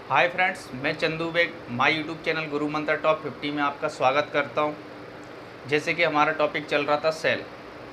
हाय friends, मैं Chandu Beg my YouTube channel Guru Mantra top 50 में आपका स्वागत करता हूं। जैसे कि हमारा टॉपिक चल रहा था सेल,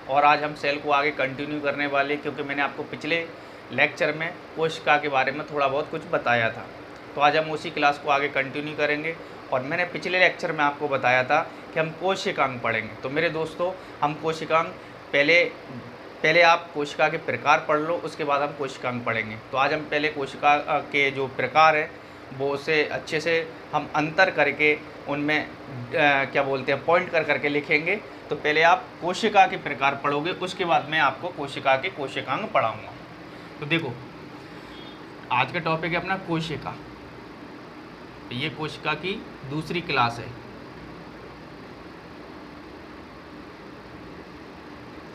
और आज हम सेल को आगे कंटिन्यू करने वाले हैं, क्योंकि मैंने आपको पिछले लेक्चर में कोशिका के बारे में थोड़ा बहुत कुछ बताया था। तो आज हम उसी क्लास को आगे कंटिन्यू करेंगे। और मैंने पिछले लेक्चर में आपको बताया था कि हम कोशिकांग पढ़ेंगे। तो मेरे दोस्तों, हम कोशिकांग पहले आप कोशिका के प्रकार पढ़ लो, उसके बाद हम कोशिकांग पढ़ेंगे। तो आज हम पहले कोशिका के जो प्रकार हैं वो उसे अच्छे से हम अंतर करके उनमें क्या बोलते हैं पॉइंट कर करके लिखेंगे। तो पहले आप कोशिका के प्रकार पढ़ोगे, उसके बाद मैं आपको कोशिका के कोशिकांग पढ़ाऊँगा। तो देखो, आज का टॉपिक है अपना कोशिका। ये कोशिका की दूसरी क्लास है,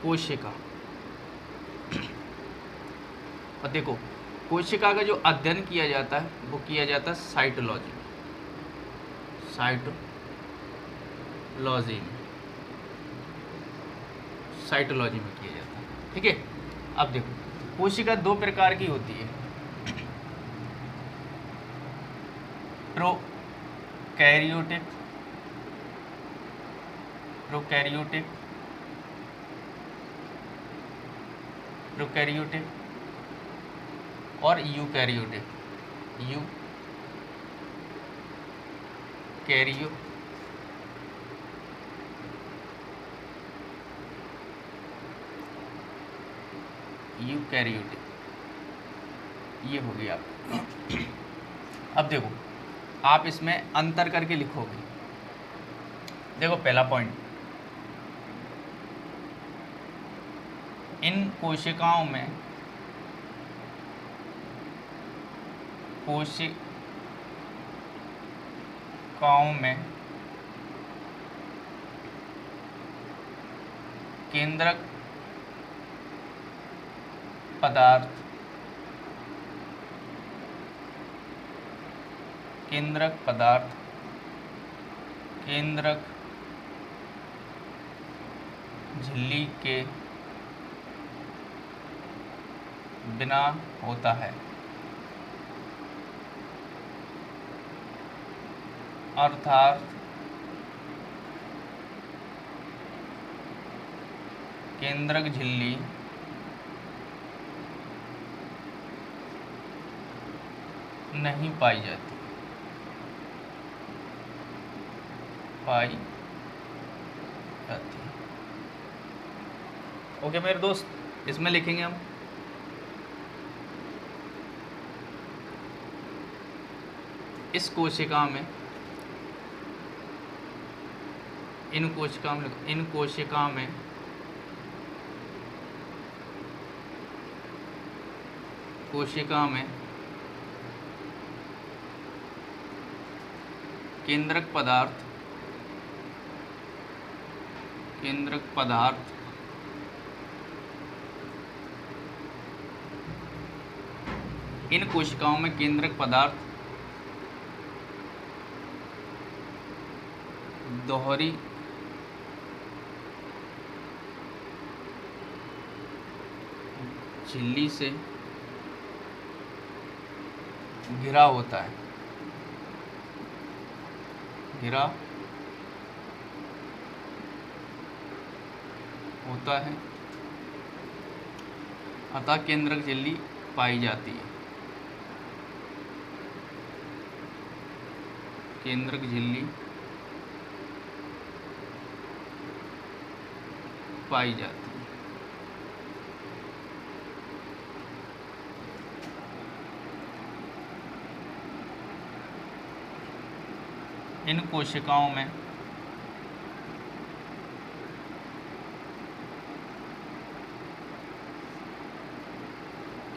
कोशिका। और देखो, कोशिका का जो अध्ययन किया जाता है वो किया जाता है साइटोलॉजी में किया जाता है। ठीक है। अब देखो, कोशिका दो प्रकार की होती है, प्रोकैरियोटिक और यूकैरियोटिक। यूकैरियोटिक ये हो गया। अब देखो, आप इसमें अंतर करके लिखोगे। देखो, पहला पॉइंट, इन कोशिकाओं में केंद्रक पदार्थ केंद्रक झिल्ली के बिना होता है, अर्थात केंद्रक झिल्ली नहीं पाई जाती ओके मेरे दोस्त, इसमें लिखेंगे हम इस कोशिका में, इन कोशिका में केंद्रक पदार्थ इन कोशिकाओं में केंद्रक पदार्थ दोहरी झिल्ली से घिरा होता है, अतः केंद्रक झिल्ली पाई जाती है। इन कोशिकाओं में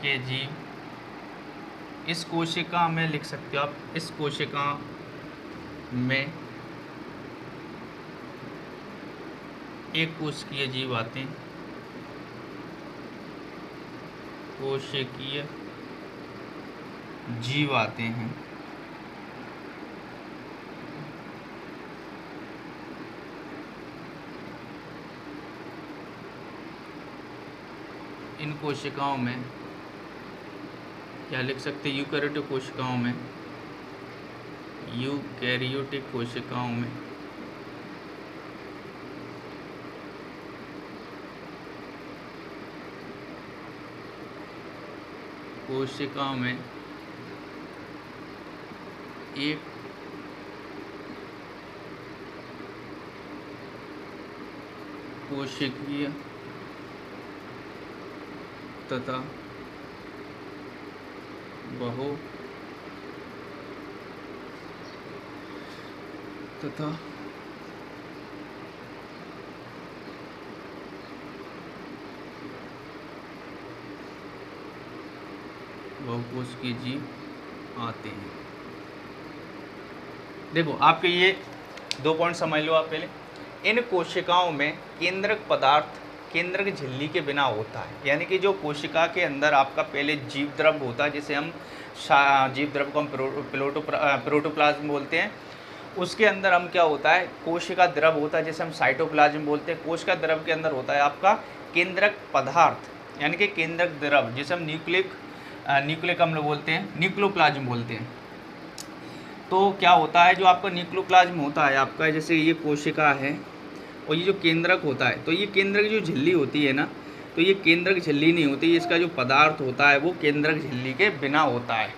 के जीव, इस कोशिका में लिख सकते हो आप, इस कोशिका में एक कोशिकीय जीव आते हैं, कोशिकीय जीव आते हैं। इन कोशिकाओं में क्या लिख सकते हैं, यूकैरियोटिक कोशिकाओं में यूकैरियोटिक कोशिकाओं में एक कोशिकीय तथा बहुकोशिकीय जीव आते हैं। देखो आपके ये 2 पॉइंट समझ लो आप पहले। इन कोशिकाओं में केंद्रक पदार्थ केंद्रक झिल्ली के बिना होता है, यानी कि जो कोशिका के अंदर आपका पहले जीव द्रव होता है, जिसे हम जीव द्रव को हम प्रोटोप्लाज्म बोलते हैं। उसके अंदर हम क्या होता है, कोशिका द्रव होता है जिसे हम साइटोप्लाज्म बोलते हैं। कोशिका द्रव के अंदर होता है आपका केंद्रक पदार्थ, यानी कि केंद्रक द्रव, जिसे हम न्यूक्लिक अम्ल बोलते हैं, न्यूक्लियोप्लाज्म बोलते हैं। तो क्या होता है, जो आपका न्यूक्लियोप्लाज्म होता है आपका, जैसे ये कोशिका है और ये जो केंद्रक होता है, तो ये केंद्रक जो झिल्ली होती है ना, तो ये केंद्रक झिल्ली नहीं होती, इसका जो पदार्थ होता है वो केंद्रक झिल्ली के बिना होता है।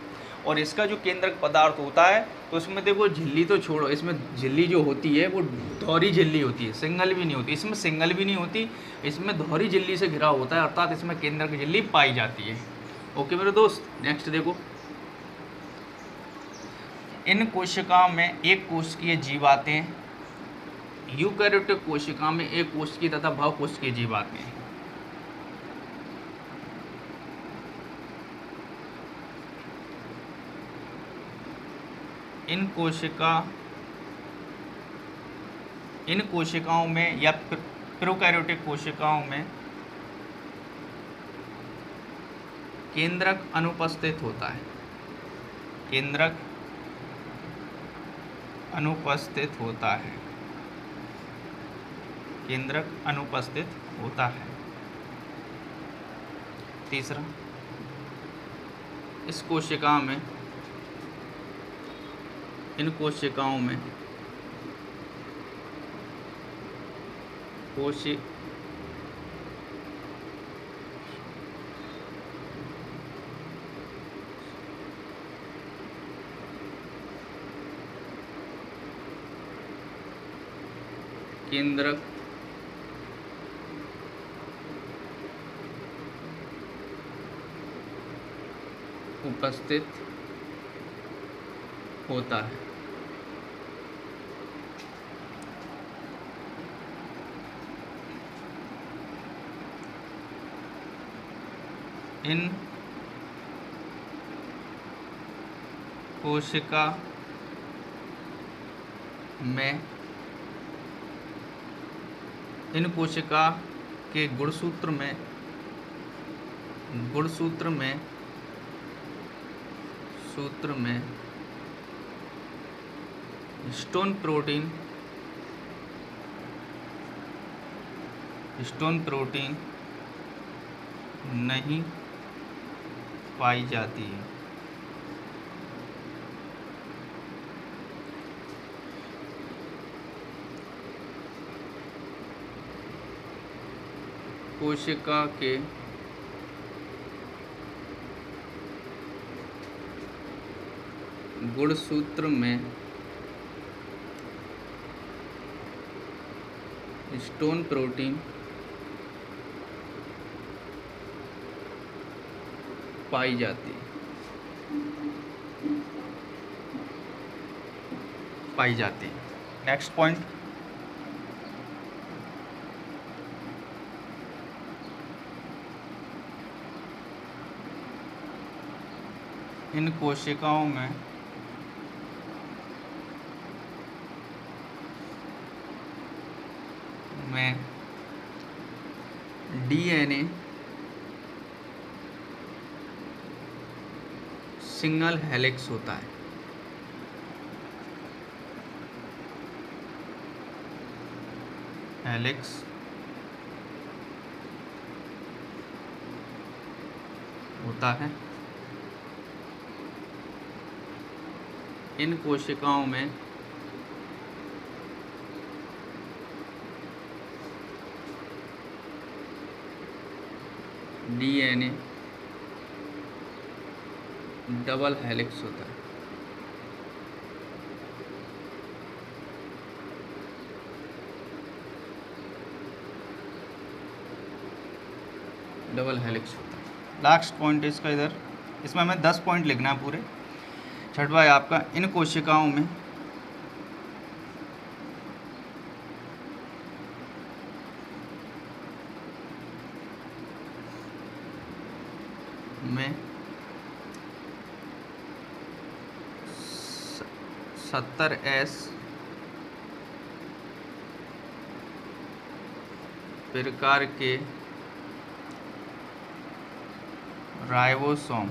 और इसका जो केंद्रक पदार्थ होता है, तो उसमें देखो झिल्ली तो छोड़ो, इसमें झिल्ली जो होती है वो दोहरी झिल्ली होती है, सिंगल भी नहीं होती। इसमें सिंगल भी नहीं होती, इसमें दोहरी झिल्ली से घिरा होता है, अर्थात इसमें केंद्रक झिल्ली पाई जाती है। ओके मेरे दोस्त, नेक्स्ट देखो। इन कोशिकाओं में एक कोशिकीय जीव आते हैं। यूकैरियोटिक कोशिका में एक कोशिकीय तथा बहुकोशिकीय जीव आते हैं। इन कोशिकाओं में या प्रोकैरियोटिक कोशिकाओं में केंद्रक अनुपस्थित होता है। केंद्रक अनुपस्थित होता है। केंद्रक अनुपस्थित होता है। तीसरा, इस कोशिका में, इन कोशिकाओं में केंद्रक उपस्थित होता है। इन कोशिका में, इन कोशिका के गुणसूत्र में हिस्टोन प्रोटीन नहीं पाई जाती है। कोशिका के गुणसूत्र में हिस्टोन प्रोटीन पाई जाती है। नेक्स्ट पॉइंट, इन कोशिकाओं में डीएनए सिंगल हेलिक्स होता है। हेलिक्स होता है। इन कोशिकाओं में DNA डबल हेलिक्स होता है। डबल हेलिक्स होता है। लास्ट पॉइंट इसका इधर, इसमें हमें 10 पॉइंट लिखना है पूरे। छठवा है आपका, इन कोशिकाओं में में 70S प्रकार के राइबोसोम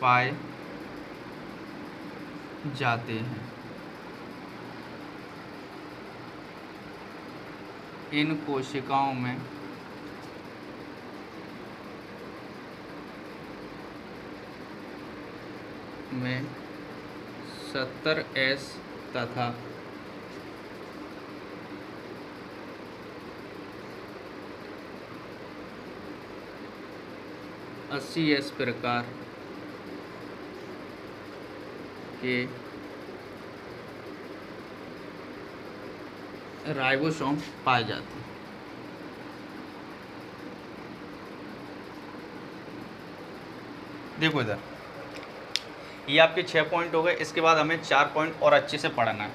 पाए जाते हैं। इन कोशिकाओं में में 70S तथा 80S प्रकार के राइबोसोम पाए जाते हैं। देखो इधर, ये आपके 6 पॉइंट हो गए। इसके बाद हमें 4 पॉइंट और अच्छे से पढ़ना है।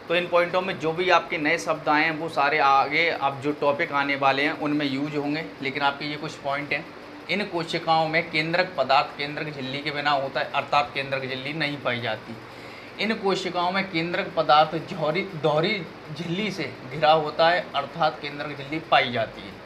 तो इन पॉइंटों में जो भी आपके नए शब्द आए हैं वो सारे आगे आप जो टॉपिक आने वाले हैं उनमें यूज होंगे, लेकिन आपके ये कुछ पॉइंट हैं। इन कोशिकाओं में केंद्रक पदार्थ केंद्रक झिल्ली के बिना होता है, अर्थात केंद्रक झिल्ली नहीं पाई जाती। इन कोशिकाओं में केंद्रक पदार्थ दोहरी झिल्ली से घिरा होता है, अर्थात केंद्रक झिल्ली पाई जाती है।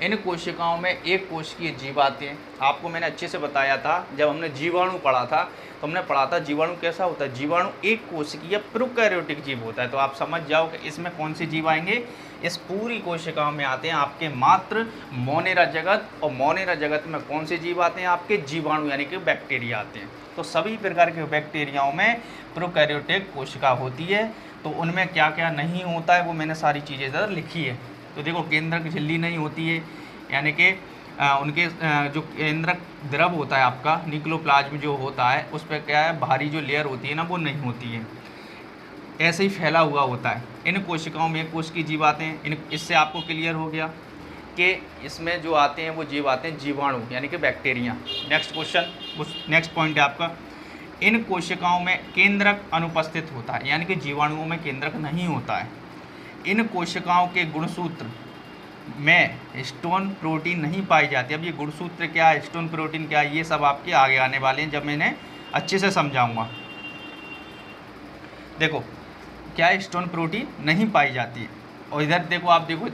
इन कोशिकाओं में एक कोशिकीय जीव आते हैं। आपको मैंने अच्छे से बताया था, जब हमने जीवाणु पढ़ा था तो हमने पढ़ा था जीवाणु कैसा होता है। जीवाणु एक कोशिकीय प्रोकैरियोटिक जीव होता है। तो आप समझ जाओ कि इसमें कौन से जीव आएंगे। इस पूरी कोशिकाओं में आते हैं आपके मात्र मोनेरा जगत, और मोनेरा जगत में कौन से जीव आते हैं आपके जीवाणु यानी कि बैक्टीरिया आते हैं। तो सभी प्रकार के बैक्टीरियाओं में प्रोकैरियोटिक कोशिका होती है। तो उनमें क्या क्या नहीं होता है वो मैंने सारी चीज़ें इधर लिखी है। तो देखो, केंद्रक झिल्ली नहीं होती है, यानी कि उनके जो केंद्रक द्रव होता है आपका न्यूक्लियोप्लाज्म जो होता है उस पर क्या है, भारी जो लेयर होती है ना वो नहीं होती है, ऐसे ही फैला हुआ होता है। इन कोशिकाओं में एक कोशिकीय जीव आते हैं। इससे आपको क्लियर हो गया कि इसमें जो आते हैं वो जीव आते हैं जीवाणु यानी कि bacteria. Next question, next point है आपका, इन कोशिकाओं में केंद्रक अनुपस्थित होता है, यानी कि जीवाणुओं में केंद्रक नहीं होता है। इन कोशिकाओं के गुणसूत्र में हिस्टोन प्रोटीन नहीं पाई जाती। अब ये गुणसूत्र क्या है, हिस्टोन प्रोटीन क्या है, ये सब आपके आगे आने वाले हैं जब मैंने अच्छे से समझाऊंगा। देखो क्या है, हिस्टोन प्रोटीन नहीं पाई जाती है। और इधर देखो, आप देखो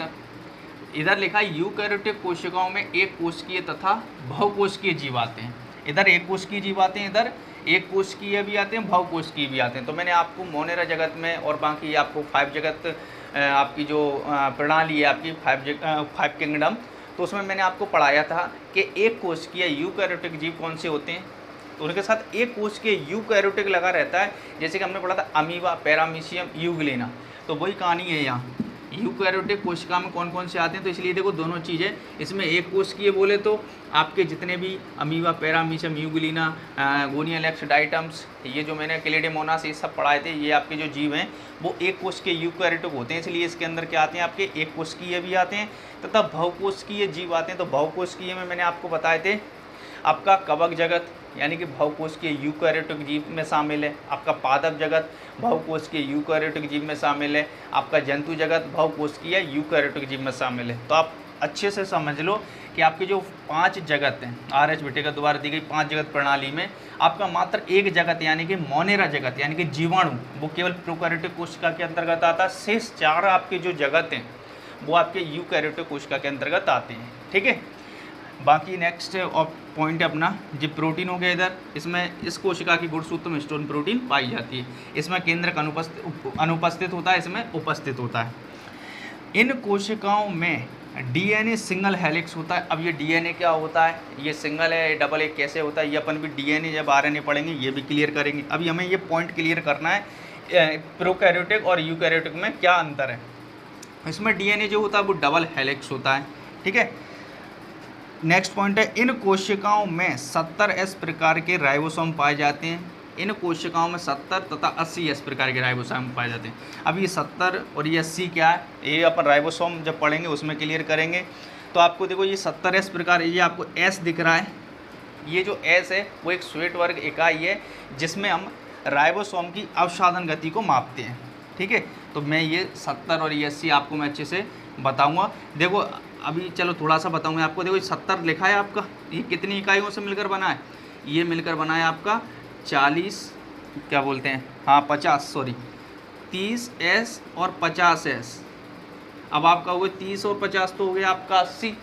इधर लिखा है यूकैरियोटिक कोशिकाओं में एक कोशिकीय तथा बहुकोशिकीय जीव आते हैं। इधर एक कोशिकीय जीव आते हैं, इधर एक कोशिकीय भी आते हैं, बहुकोशिकीय भी आते हैं। तो मैंने आपको मोनेरा जगत में और बाकी आपको 5 जगत आपकी जो प्रणाली है आपकी 5 किंगडम, तो उसमें मैंने आपको पढ़ाया था कि एक कोशिकीय यूकैरियोटिक जीव कौन से होते हैं। तो उनके साथ एक कोशिकीय यूकैरियोटिक लगा रहता है, जैसे कि हमने पढ़ा था अमीबा, पैरामीशियम, यूग्लिना। तो वही कहानी है यहाँ। यूकैरियोटिक कोशिका में कौन कौन से आते हैं, तो इसलिए देखो दोनों चीज़ें इसमें एक कोशिकीय बोले तो आपके जितने भी amoeba, paramecium, euglena, Gonyaulax diatoms, ये जो मैंने क्लेडेमोनास ये सब पढ़ाए थे, ये आपके जो जीव हैं वो एक कोशिकीय यूकैरियोटिक होते हैं। इसलिए इसके अंदर क्या आते हैं आपके एक कोशिकीय भी आते हैं तथा बहुकोशिकीय जीव आते हैं। तो बहुकोशिकीय में मैंने आपको बताए थे आपका कवक जगत यानी कि बहुकोशिकीय यूकैरियोटिक जीव में शामिल है। आपका पादप जगत बहुकोशिकीय यूकैरियोटिक जीव में शामिल है। आपका जंतु जगत बहुकोशिकीय यूकैरियोटिक जीव में शामिल है। तो आप अच्छे से समझ लो कि आपके जो 5 जगत हैं, RH बेटे का द्वारा दी गई 5 जगत प्रणाली में आपका मात्र एक जगत यानी कि मोनेरा जगत यानी कि जीवाणु वो केवल प्रोकैरियोटिक कोशिका के अंतर्गत आता है। शेष 4 आपके जो जगत हैं वो आपके यूकैरियोटिक कोशिका के अंतर्गत आते हैं। ठीक है, बाकी नेक्स्ट पॉइंट अपना जो प्रोटीन हो गया इधर, इसमें इस कोशिका की गुणसूत्र में हिस्टोन प्रोटीन पाई जाती है। इसमें केंद्रक अनुपस्थित होता है, इसमें उपस्थित होता है। इन कोशिकाओं में डीएनए सिंगल हेलिक्स होता है। अब ये डीएनए क्या होता है, ये सिंगल है, डबल है, कैसे होता है, ये अपन भी डीएनए जब आरएनए पढ़ेंगे ये भी क्लियर करेंगे। अभी हमें ये पॉइंट क्लियर करना है प्रोकैरियोटिक और यूकैरियोटिक में क्या अंतर है। इसमें डीएनए जो होता है वो डबल हेलिक्स होता है, ठीक है। नेक्स्ट पॉइंट है, इन कोशिकाओं में 70S प्रकार के राइबोसोम पाए जाते हैं। इन कोशिकाओं में 70 तथा 80S प्रकार के राइबोसोम पाए जाते हैं। अब ये 70 और ये 80 क्या है, ये अपन राइबोसोम जब पढ़ेंगे उसमें क्लियर करेंगे। तो आपको देखो ये 70S प्रकार, ये आपको S दिख रहा है, ये जो S है वो एक श्वेत वर्ग इकाई है जिसमें हम राइबोसोम की अवसादन गति को मापते हैं, ठीक है। तो मैं ये 70 और ये 80 आपको मैं अच्छे से बताऊँगा। देखो अभी चलो थोड़ा सा बताऊँगा आपको। देखो 70 लिखा है आपका, ये कितनी इकाइयों से मिलकर बना है, ये मिलकर बना है आपका 40, क्या बोलते हैं, हाँ 50, सॉरी 30S और 50S। अब आपका हो गया 30 और 50 तो हो गया आपका 80,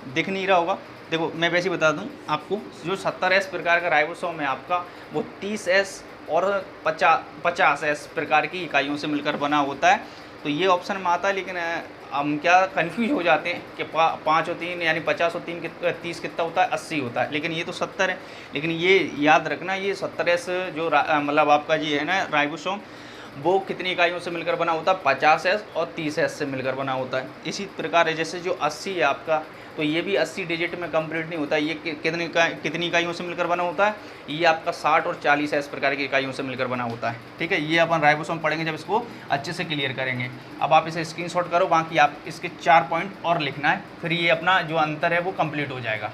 दिख नहीं रहा होगा। देखो मैं वैसे ही बता दूं आपको, जो 70S प्रकार का राइबोसोम है आपका वो 30S और 50S प्रकार की इकाइयों से मिलकर बना होता है। तो ये ऑप्शन में आता है, लेकिन हम क्या कन्फ्यूज हो जाते हैं कि 5 और 3 यानी 50 और 30 कितना होता है, 80 होता है, लेकिन ये तो 70 है। लेकिन ये याद रखना, ये 70S जो मतलब आपका जी है ना राइबोसोम, वो कितनी इकाइयों से मिलकर बना होता है, 50S और 30S से मिलकर बना होता है। इसी प्रकार है जैसे जो 80 है आपका, तो ये भी 80 डिजिट में कंप्लीट नहीं होता है। ये कितनी इकाइयों से मिलकर बना होता है, ये आपका 60 और 40S प्रकार की इकाइयों से मिलकर बना होता है, ठीक है। ये अपन राइबोसोम पढ़ेंगे जब इसको अच्छे से क्लियर करेंगे। अब आप इसे स्क्रीनशॉट करो, बाकी आप इसके 4 पॉइंट और लिखना है, फिर ये अपना जो अंतर है वो कंप्लीट हो जाएगा।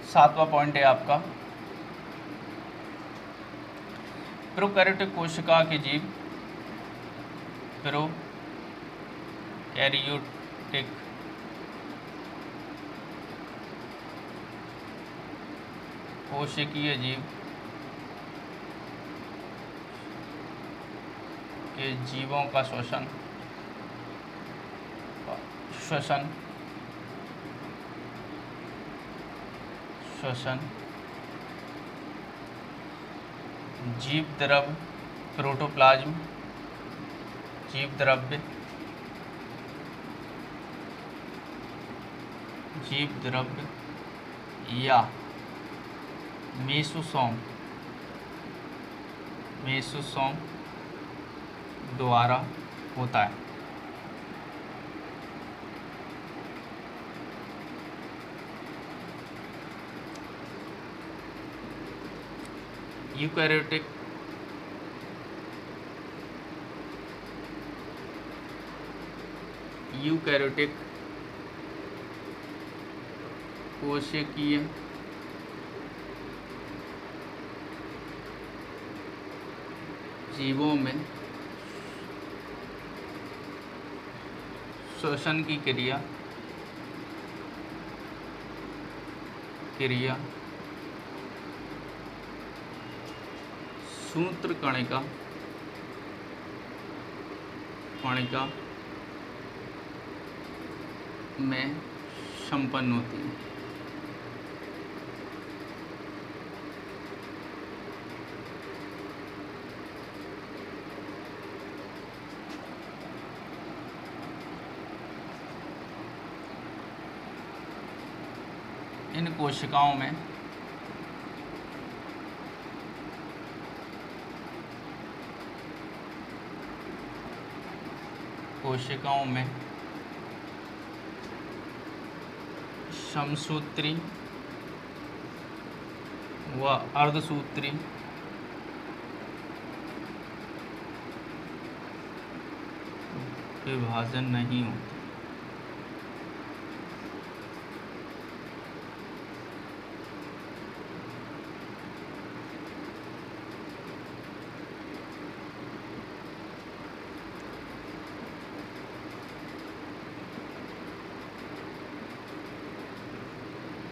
सातवां पॉइंट है आपका, प्रोकैरियोटिक कोशिका के जीव प्रोकैरियोटिक कोशिकीय जीव के जीवों का श्वसन जीव द्रव्य प्रोटोप्लाज्म, जीव द्रव्य या मेसोसोम द्वारा होता है। यूकैरियोटिक कोशिकीय जीवों में श्वसन की क्रिया सूत्रकणिका में संपन्न होती है। इन कोशिकाओं में समसूत्री व अर्धसूत्री विभाजन नहीं होता।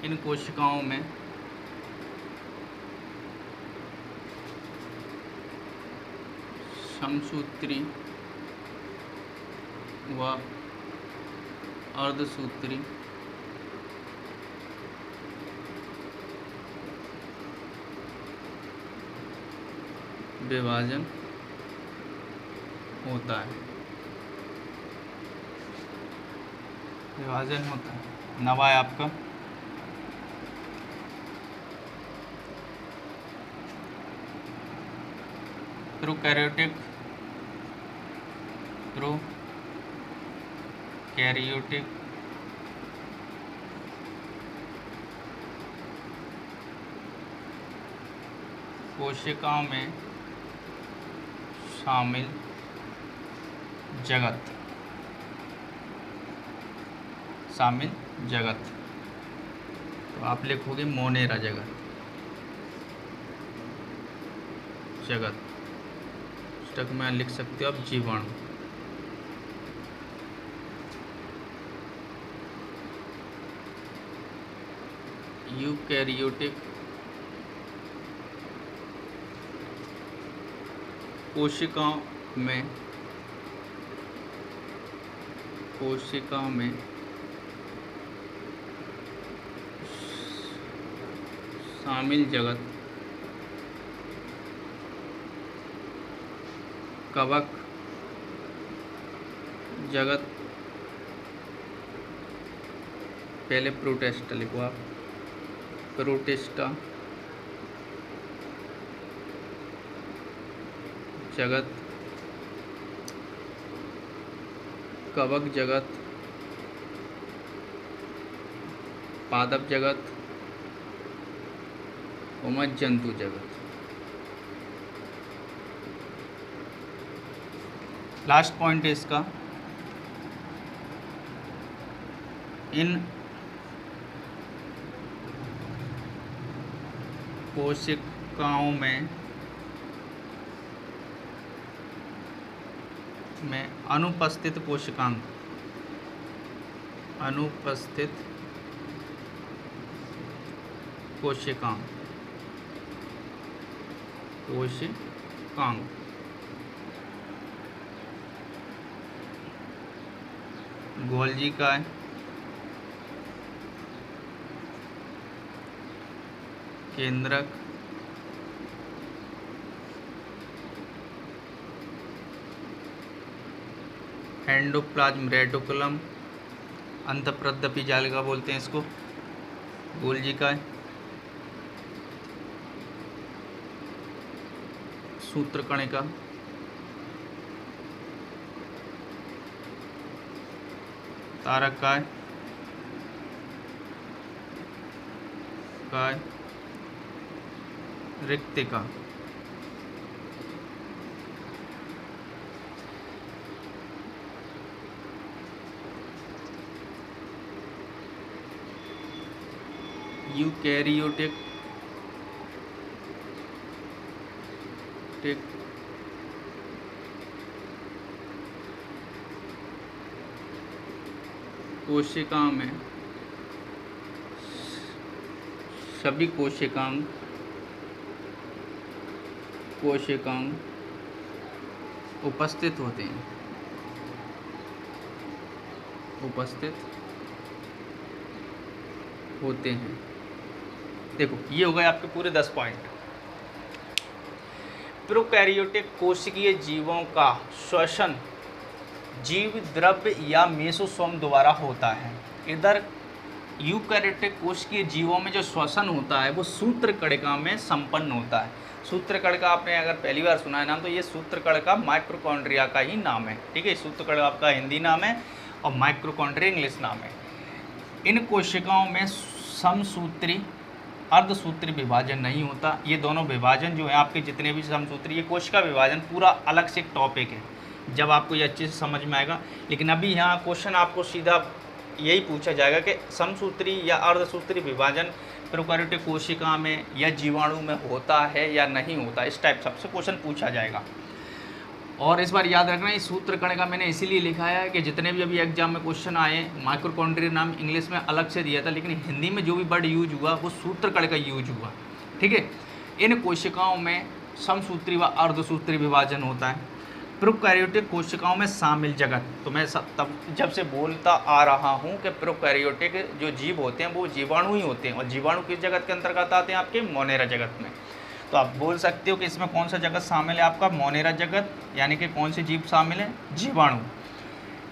इन कोशिकाओं में समसूत्री व अर्धसूत्री विभाजन होता है। विभाजन होता है। नवा है आपका प्रोकैरियोटिक कोशिकाओं में शामिल जगत तो आप लिखोगे मोनेरा जगत तक में लिख सकते हो आप जीवाणु। यूकैरियोटिक कोशिकाओं में शामिल जगत कवक जगत, पहले प्रोटिस्टा लिखो आप, प्रोटिस्टा जगत, कवक जगत, पादप जगत और जंतु जगत। लास्ट पॉइंट है इसका, इन कोशिकाओं में अनुपस्थित कोशिकांग गोल्जी काय, केंद्रक, एंडोप्लाज्म रेटिकुलम, अंतःप्रद्रवी जालिका बोलते हैं इसको, गोल्जी काय, सूत्रकणिका, तारक काय, रिक्तिका। यूकैरियोटिक कोशिकाओं में सभी कोशिकांग उपस्थित होते हैं। देखो ये हो गए आपके पूरे 10 पॉइंट। प्रोकैरियोटिक कोशिकीय जीवों का श्वसन जीव द्रव्य या मेसोसोम द्वारा होता है। इधर यूकैरियोटिक कोशिकीय जीवों में जो श्वसन होता है वो सूत्रकणिका में संपन्न होता है। सूत्रकणिका आपने अगर पहली बार सुना है नाम, तो ये सूत्रकणिका माइटोकॉन्ड्रिया का ही नाम है। ठीक है, सूत्रकणिका आपका हिंदी नाम है और माइटोकॉन्ड्रिया इंग्लिश नाम है। इन कोशिकाओं में समसूत्री अर्धसूत्री विभाजन नहीं होता। ये दोनों विभाजन जो है आपके जितने भी समसूत्री, ये कोशिका विभाजन पूरा अलग से एक टॉपिक है। जब आपको ये अच्छे से समझ में आएगा। लेकिन अभी यहाँ क्वेश्चन आपको सीधा यही पूछा जाएगा कि समसूत्री या अर्धसूत्री विभाजन प्रोकैरियोटिक कोशिका में या जीवाणु में होता है या नहीं होता, इस टाइप सबसे क्वेश्चन पूछा जाएगा। और इस बार याद रखना, इस सूत्र कण का मैंने इसीलिए लिखा है कि जितने भी अभी एग्जाम में क्वेश्चन आए, माइटोकॉन्ड्रिया नाम इंग्लिश में अलग से दिया था, लेकिन हिंदी में जो भी वर्ड यूज हुआ वो सूत्र कण का यूज हुआ। ठीक है, इन कोशिकाओं में समसूत्री व अर्धसूत्री विभाजन होता है। प्रोकैरियोटिक कोशिकाओं में शामिल जगत, तो मैं तब जब से बोलता आ रहा हूँ कि प्रोकैरियोटिक जो जीव होते हैं वो जीवाणु ही होते हैं, और जीवाणु किस जगत के अंतर्गत आते हैं, आपके मोनेरा जगत में। तो आप बोल सकते हो कि इसमें कौन सा जगत शामिल है, आपका मोनेरा जगत, यानी कि कौन से जीव शामिल है, जीवाणु।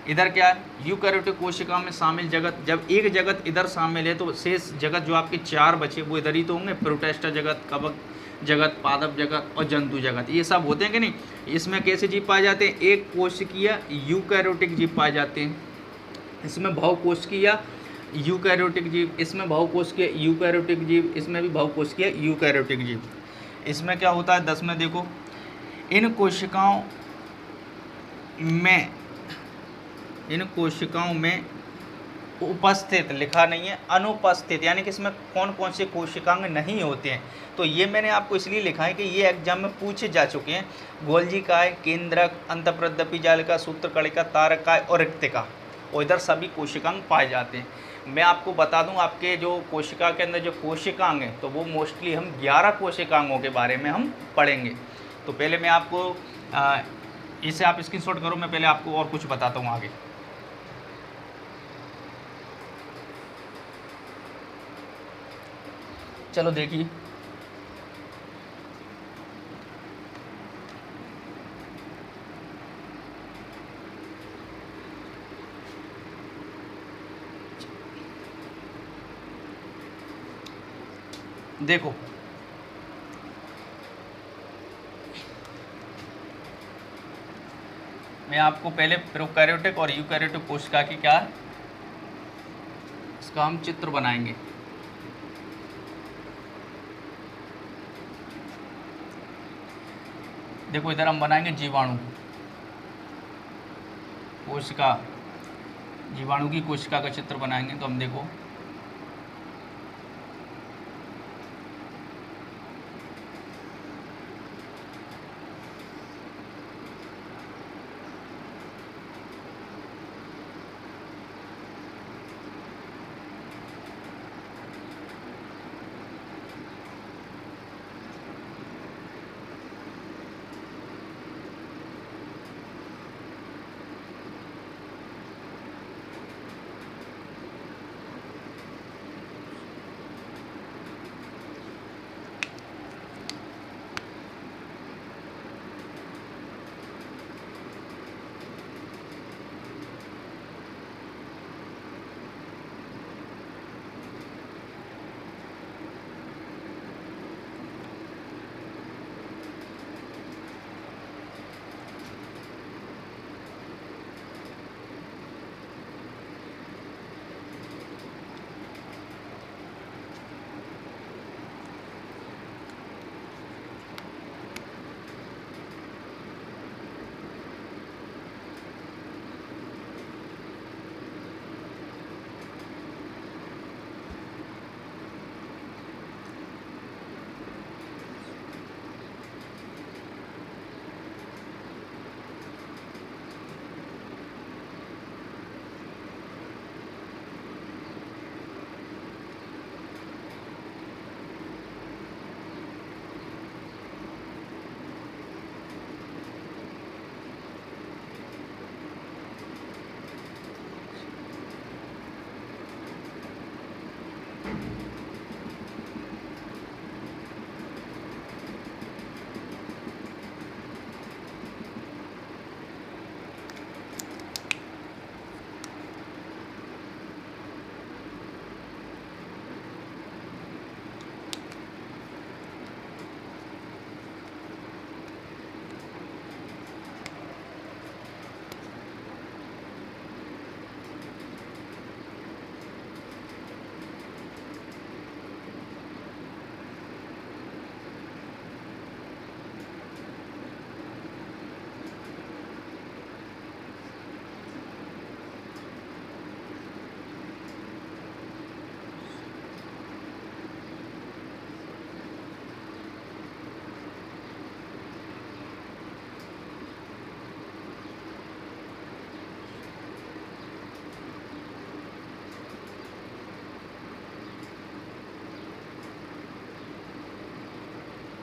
इधर क्या है, यूकैरियोटिक कोशिका में शामिल जगत, जब एक जगत इधर शामिल है तो शेष जगत जो आपके 4 बचे वो इधर ही तो होंगे, प्रोटेस्टा जगत, कवक जगत, पादप जगत और जंतु जगत, ये सब होते हैं कि नहीं। इसमें कैसे जीव पाए जाते हैं, एक कोशिकीय यूकैरियोटिक जीव पाए जाते हैं, इसमें बहुकोशिकीय यूकैरियोटिक जीव, इसमें बहुकोशिकीय यूकैरियोटिक जीव, इसमें भी बहुकोशिकीय यूकैरियोटिक जीव। इसमें क्या होता है 10 में देखो, इन कोशिकाओं में उपस्थित लिखा नहीं है, अनुपस्थित, यानी कि इसमें कौन कौन से कोशिकांग नहीं होते हैं। तो ये मैंने आपको इसलिए लिखा है कि ये एग्जाम में पूछे जा चुके हैं। गोल्जी काय, केंद्रक, अंतःप्रद्रपी जालिका, सूत्रकणिका, तारकाय और रिक्तिका, और इधर सभी कोशिकांग पाए जाते हैं। मैं आपको बता दूं, आपके जो कोशिका के अंदर जो कोशिकांग हैं तो वो मोस्टली हम 11 कोशिकांगों के बारे में हम पढ़ेंगे। तो पहले मैं आपको इसे आप स्क्रीनशॉट करो, मैं पहले आपको और कुछ बताता हूँ आगे। चलो देखिए, देखो मैं आपको पहले प्रोकैरियोटिक और यूकैरियोटिक कोशिका की क्या है इसका हम चित्र बनाएंगे। देखो इधर हम बनाएंगे जीवाणु कोशिका, जीवाणु की कोशिका का चित्र बनाएंगे। तो हम देखो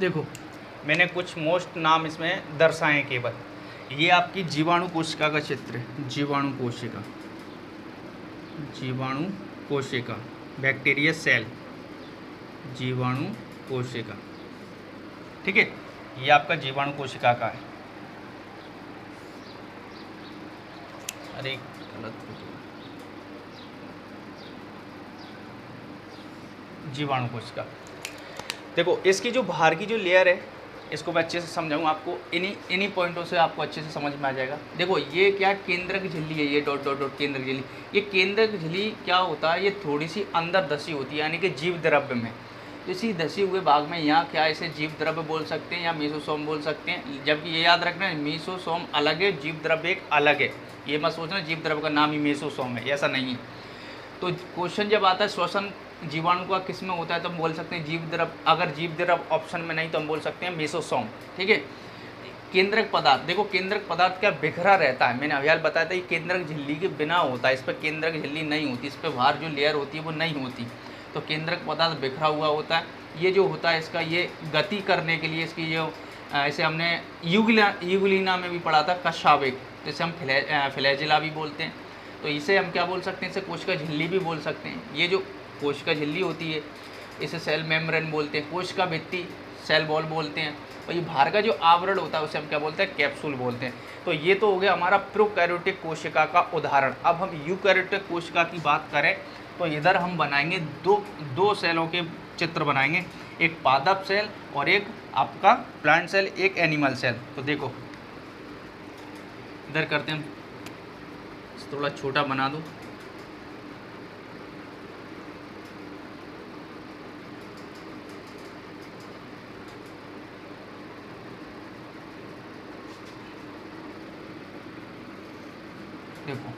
देखो मैंने कुछ मोस्ट नाम इसमें दर्शाए हैं केवल। ये आपकी जीवाणु कोशिका का चित्र है, जीवाणु कोशिका, जीवाणु कोशिका, बैक्टीरिया सेल, जीवाणु कोशिका, ठीक है। ये आपका जीवाणु कोशिका का है। अरे गलत फोटो, जीवाणु कोशिका। देखो इसकी जो बाहर की जो लेयर है, इसको मैं अच्छे से समझाऊँ आपको, इन्हीं पॉइंटों से आपको अच्छे से समझ में आ जाएगा। देखो ये क्या केंद्रक झिल्ली है, ये डॉट डॉट डॉट केंद्रक झिल्ली। ये केंद्रक झिल्ली क्या होता है, ये थोड़ी सी अंदर धसी होती है, यानी कि जीव द्रव्य में। इसी धसी हुए भाग में यहाँ क्या इसे जीव द्रव्य बोल सकते हैं या मेसोसोम बोल सकते हैं। जबकि ये याद रखना है मेसोसोम अलग है, जीव द्रव्य एक अलग है। ये मत सोचना जीव द्रव्य का नाम ही मेसोसोम है, ऐसा नहीं है। तो क्वेश्चन जब आता है श्वसन जीवाणु का किस में होता है, तो हम बोल सकते हैं जीव द्रव्य। अगर जीव द्रव्य ऑप्शन में नहीं तो हम बोल सकते हैं मेसोसोम, ठीक है। केंद्रक पदार्थ, देखो केंद्रक पदार्थ क्या बिखरा रहता है। मैंने अभी बताया था ये केंद्रक झिल्ली के बिना होता है, इस पर केंद्रक झिल्ली नहीं होती, इस पर बाहर जो लेयर होती है वो नहीं होती। तो केंद्रक पदार्थ बिखरा हुआ होता है। ये जो होता है इसका ये गति करने के लिए इसकी जो ऐसे हमने यूग्लिना में भी पढ़ा था कशावेग, जिसे हम फ्लैजेला भी बोलते हैं। तो इसे हम क्या बोल सकते हैं, इसे कोशिका झिल्ली भी बोल सकते हैं। ये जो कोशिका झिल्ली होती है इसे सेल मेम्ब्रेन बोलते हैं, कोशिका भित्ति सेल वॉल बोलते हैं, और ये बाहर का जो आवरण होता है उसे हम क्या बोलते हैं, कैप्सूल बोलते हैं। तो ये तो हो गया हमारा प्रोकैरियोटिक कोशिका का उदाहरण। अब हम यूकैरियोटिक कोशिका की बात करें तो इधर हम बनाएंगे दो सेलों के चित्र बनाएंगे, एक पादप सेल और एक आपका प्लांट सेल, एक एनिमल सेल। तो देखो इधर करते हैं, थोड़ा छोटा बना दो। देखो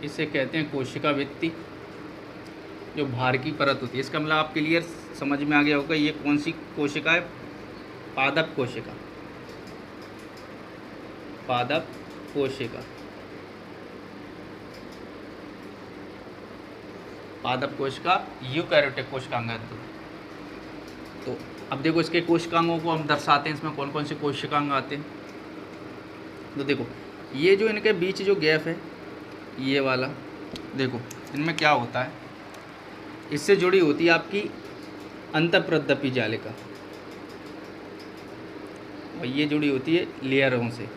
इसे कहते हैं कोशिका भित्ति, जो बाहर की परत होती है। इसका मतलब आप क्लियर समझ में आ गया होगा ये कौन सी कोशिका है, पादप कोशिका, पादप कोशिका। पादप कोशिका यूकैरियोटिक कोशिकांग है। तो अब देखो इसके कोशिकांगों को हम दर्शाते हैं, इसमें कौन कौन से कोशिकांग आते हैं। तो देखो ये जो इनके बीच जो गैप है ये वाला, देखो इनमें क्या होता है, इससे जुड़ी होती है आपकी अंतःप्रदपी जालिका और ये जुड़ी होती है लेयरों से।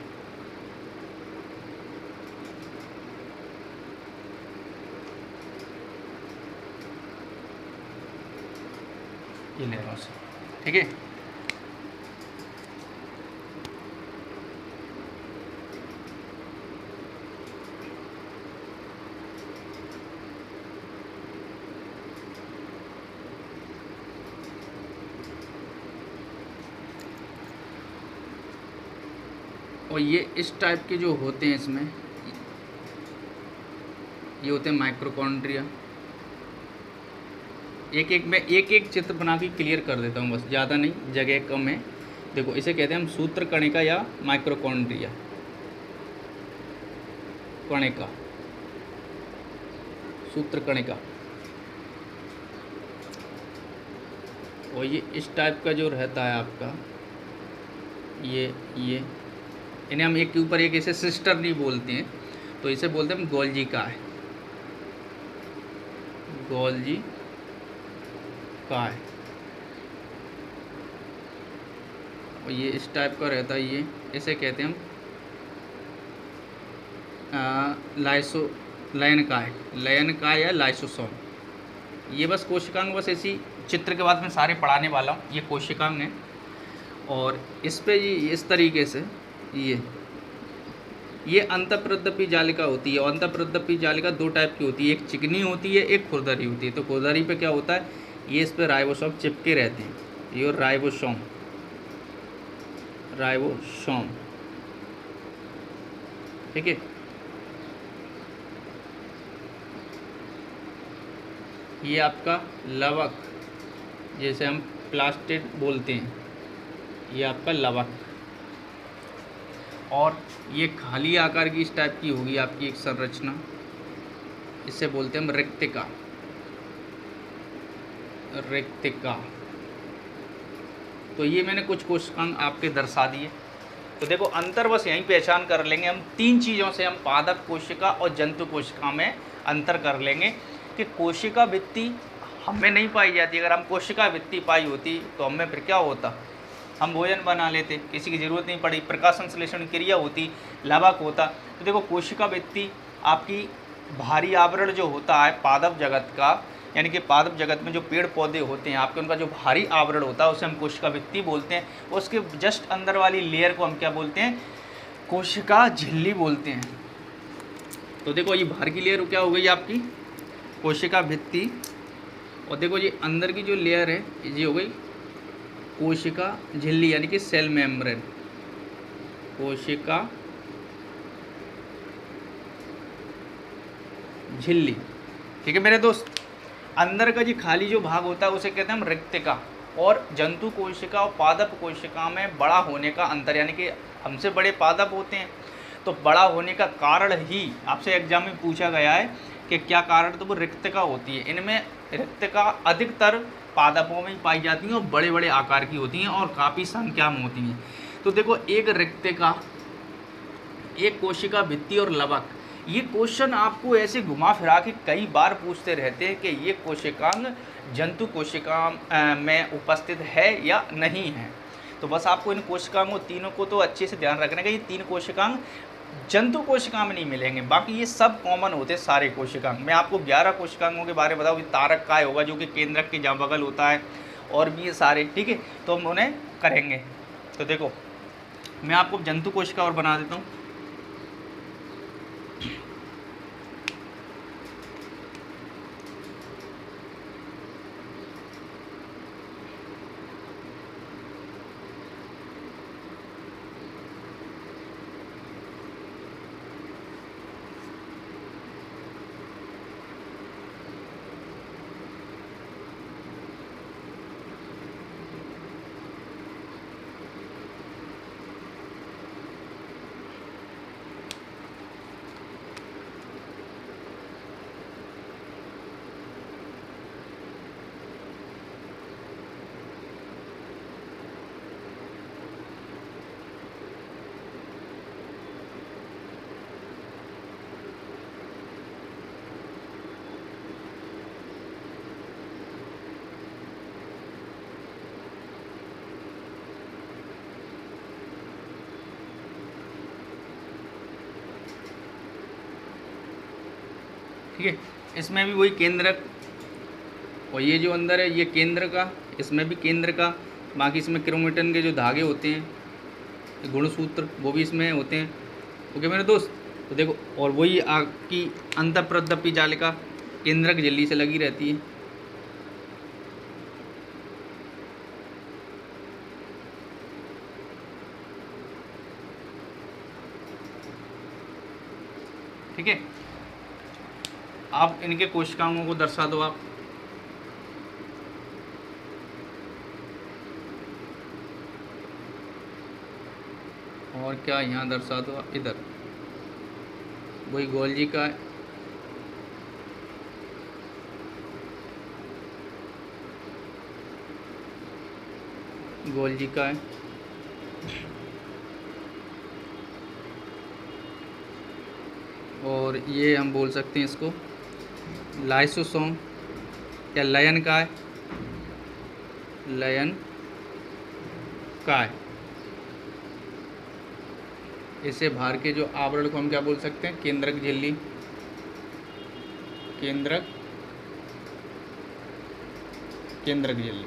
ये लेयरों से, ठीक है। और ये इस टाइप के जो होते हैं इसमें, ये होते हैं माइक्रोकॉन्ड्रिया। एक एक मैं एक एक चित्र बना के क्लियर कर देता हूँ, बस ज़्यादा नहीं, जगह कम है। देखो इसे कहते हैं हम सूत्र कणिका या माइक्रोकॉन्ड्रिया कणिका, सूत्र कणिका। और ये इस टाइप का जो रहता है आपका, ये इन्हें हम एक के ऊपर एक ऐसे सिस्टर नहीं बोलते हैं, तो इसे बोलते हैं हम गोल्जी का है, गोल्जी का है। और ये इस टाइप का रहता है, ये इसे कहते हैं हम लयन का या लाइसोसोम। ये बस कोशिकांग, बस ऐसी चित्र के बाद मैं सारे पढ़ाने वाला हूँ। ये कोशिकांग है और इस पे ये इस तरीके से ये अंतःप्रदपी जालिका होती है। और अंतःप्रदपी जालिका दो टाइप की होती है, एक चिकनी होती है, एक खुरदरी होती है। तो खुरदरी पे क्या होता है, ये इस पे राइबोसोम चिपके रहते हैं, ये राइबोसोम ठीक है। ये आपका लवक, जैसे हम प्लास्टिड बोलते हैं, ये आपका लवक। और ये खाली आकार की इस टाइप की होगी आपकी एक संरचना, इसे बोलते हैं हम रिक्तिका। तो ये मैंने कुछ कोशिकांग आपके दर्शा दिए। तो देखो अंतर बस यहीं पहचान कर लेंगे हम, तीन चीज़ों से हम पादप कोशिका और जंतु कोशिका में अंतर कर लेंगे कि कोशिका भित्ति हमें नहीं पाई जाती। अगर हम कोशिका भित्ति पाई होती तो हमें फिर क्या होता, हम भोजन बना लेते, किसी की ज़रूरत नहीं पड़ी, प्रकाश संश्लेषण क्रिया होती, लाभक होता। तो देखो कोशिका भित्ति आपकी भारी आवरण जो होता है पादप जगत का, यानी कि पादप जगत में जो पेड़ पौधे होते हैं आपके, उनका जो भारी आवरण होता है उसे हम कोशिका भित्ति बोलते हैं। उसके जस्ट अंदर वाली लेयर को हम क्या बोलते हैं, कोशिका झिल्ली बोलते हैं। तो देखो ये बाहर की लेयर क्या हो गई आपकी कोशिका भित्ति, और देखो ये अंदर की जो लेयर है ये हो गई कोशिका झिल्ली, यानी कि सेल मेम्ब्रेन, कोशिका झिल्ली। ठीक है मेरे दोस्त, अंदर का जी खाली जो भाग होता है उसे कहते हैं हम रिक्तिका। और जंतु कोशिका और पादप कोशिका में बड़ा होने का अंतर, यानी कि हमसे बड़े पादप होते हैं, तो बड़ा होने का कारण ही आपसे एग्जाम में पूछा गया है कि क्या कारण, तो वो रिक्तिका होती है। इनमें रिक्तिका अधिकतर पादपों में ही पाई जाती हैं और बड़े बड़े आकार की होती हैं और काफ़ी संख्या में होती हैं। तो देखो एक रिक्तिका, एक कोशिका भित्ति और लवक, ये क्वेश्चन आपको ऐसे घुमा फिरा के कई बार पूछते रहते हैं कि ये कोशिकांग जंतु कोशिका में उपस्थित है या नहीं है। तो बस आपको इन कोशिकांगों तीनों को तो अच्छे से ध्यान रखना है कि ये तीन कोशिकांग जंतु कोशिका में नहीं मिलेंगे, बाकी ये सब कॉमन होते हैं सारे कोशिकांग। मैं आपको 11 कोशिकांगों के बारे में बताऊँ, तारक काय होगा जो कि केंद्रक के जहाँ बगल होता है, और भी ये सारे, ठीक है, तो हम उन्हें करेंगे। तो देखो मैं आपको जंतु कोशिका और बना देता हूँ। ठीक है। इसमें भी वही केंद्रक, और ये जो अंदर है ये केंद्र का, इसमें भी केंद्र का। बाकी इसमें क्रोमेटिन के जो धागे होते हैं, गुणसूत्र, वो भी इसमें होते हैं। ओके मेरे दोस्त, तो देखो, और वही आपकी अंतःप्रदपी जालिका केंद्रक झिल्ली से लगी रहती है। ठीक है, आप इनके कोशिकाओं को दर्शा दो आप। और क्या यहाँ दर्शा दो आप, इधर वही गोल्जी का है। गोल्जी का है। और ये हम बोल सकते हैं इसको लाइसोसोम या लयन का है, लयन का है। इसे बाहर के जो आवरण को हम क्या बोल सकते हैं, केंद्रक झिल्ली, केंद्रक झिल्ली।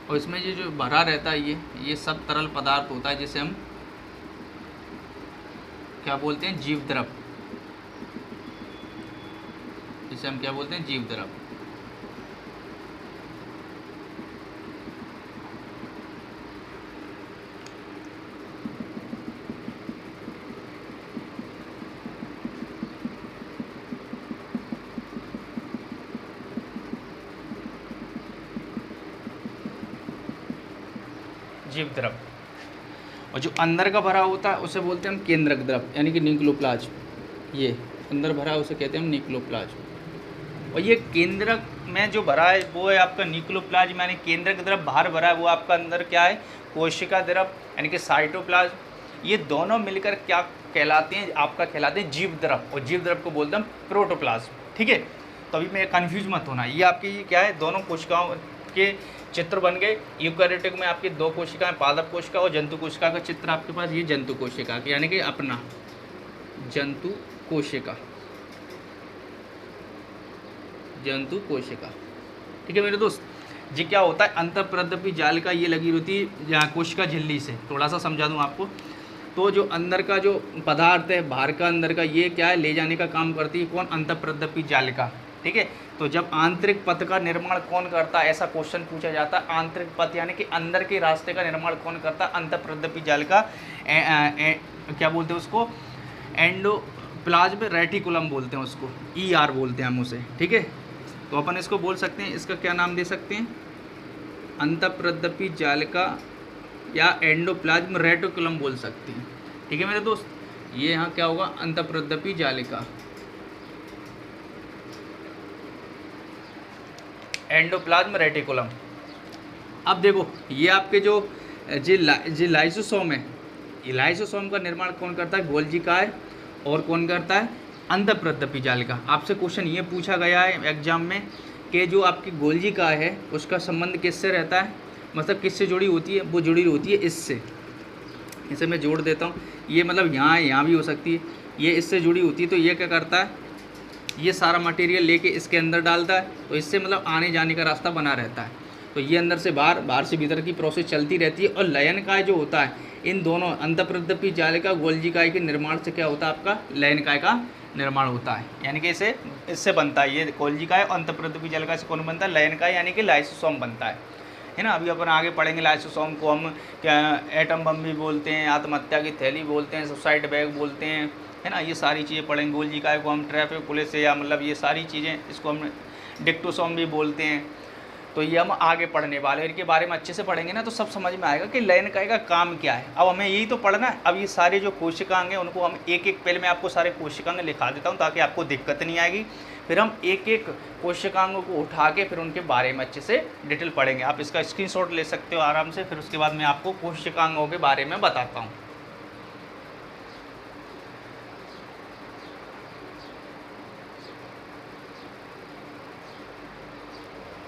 और इसमें ये जो भरा रहता है ये सब तरल पदार्थ होता है, जिसे हम क्या बोलते हैं, जीव द्रव। जिसे हम क्या बोलते हैं, जीव द्रव। जीव द्रव। और जो अंदर का भरा होता है उसे बोलते हैं हम केंद्रक द्रव, यानी कि न्यूक्लियोप्लाज्म। ये अंदर भरा है उसे कहते हैं हम न्यूक्लियोप्लाज्म। और ये केंद्रक में जो भरा है वो है आपका न्यूक्लियोप्लाज्म, यानी केंद्रक द्रव बाहर भरा है वो आपका अंदर क्या है, कोशिका द्रव यानी कि साइटोप्लाज्म। ये दोनों मिलकर क्या कहलाते हैं, आपका कहलाते हैं जीव द्रव। और जीव द्रव को बोलते हैं हम प्रोटोप्लाज्म। ठीक है, तो अभी मैं कंफ्यूज मत होना, ये आपकी क्या है, दोनों कोशिकाओं के चित्र बन गए। यूकैरियोटिक में आपकी दो कोशिकाएं, पादप कोशिका और जंतु कोशिका का चित्र आपके पास, ये जंतु कोशिका यानी कि अपना जंतु कोशिका, जंतु कोशिका। ठीक है मेरे दोस्त, ये क्या होता है, अंतःप्रदपी जालिका ये लगी होती है यहाँ कोशिका झिल्ली से। थोड़ा सा समझा दूँ आपको, तो जो अंदर का जो पदार्थ है बाहर का अंदर का, ये क्या है, ले जाने का काम करती है कौन, अंतःप्रदपी जालिका। ठीक है, तो जब आंतरिक पथ का निर्माण कौन करता है, ऐसा क्वेश्चन पूछा जाता है। आंतरिक पथ यानी कि अंदर के रास्ते का निर्माण कौन करता है, अंतःप्रदपी जालिका। क्या बोलते हैं उसको, एंडोप्लाज्म रेटिकुलम बोलते हैं उसको, ER बोलते हैं हम उसे। ठीक है, तो अपन इसको बोल सकते हैं, इसका क्या नाम दे सकते हैं, अंतःप्रदपी जालिका या एंडोप्लाज्म रेटिकुलम बोल सकते हैं। ठीक है मेरे दोस्त, ये यहाँ क्या होगा, अंतःप्रदपी जालिका, एंडोप्लाज्म रेटिकुलम। अब देखो, ये आपके जो लाइसोसोम है, ये लाइसोसोम का निर्माण कौन करता है, गोल्जी का है। और कौन करता है, अंतःप्रदपी जालिका। आपसे क्वेश्चन ये पूछा गया है एग्जाम में कि जो आपकी गोल्जी का है उसका संबंध किससे रहता है, मतलब किससे जुड़ी होती है, वो जुड़ी होती है इससे। इसे मैं जोड़ देता हूँ, ये मतलब यहाँ भी हो सकती है, ये इससे जुड़ी होती है। तो ये क्या करता है, ये सारा मटेरियल लेके इसके अंदर डालता है, तो इससे मतलब आने जाने का रास्ता बना रहता है। तो ये अंदर से बाहर, बाहर से भीतर की प्रोसेस चलती रहती है। और लयन काय जो होता है, इन दोनों अंतःप्रदपी जालिका गोल्जी काय के निर्माण से क्या होता है, आपका लयन काय का निर्माण होता है। यानी कि इससे बनता है, ये गोल्जी काय और अंतःप्रदपी जालिका से कौन बनता है, लयन काय यानी कि लाइसोसोम बनता है ना। अभी अपन आगे पढ़ेंगे, लाइसोसोम को हम क्या एटम बम भी बोलते हैं, आत्महत्या की थैली बोलते हैं, सुसाइड बैग बोलते हैं, है ना। ये सारी चीज़ें पढ़ेंगे। गोल्जी काय को हम ट्रैफिक पुलिस या मतलब ये सारी चीज़ें, इसको हम डिक्टोसोम भी बोलते हैं। तो ये हम आगे पढ़ने वाले हैं, इनके बारे में अच्छे से पढ़ेंगे ना तो सब समझ में आएगा कि लयन काय का काम क्या है। अब हमें यही तो पढ़ना है। अब ये सारे जो कोशिकांग हैं उनको हम एक एक, पहले मैं आपको सारे कोशिकांग लिखा देता हूँ ताकि आपको दिक्कत नहीं आएगी। फिर हम एक एक कोशिकांगों को उठा के फिर उनके बारे में अच्छे से डिटेल पढ़ेंगे। आप इसका स्क्रीनशॉट ले सकते हो आराम से, फिर उसके बाद मैं आपको कोशिकांगों के बारे में बताता हूँ।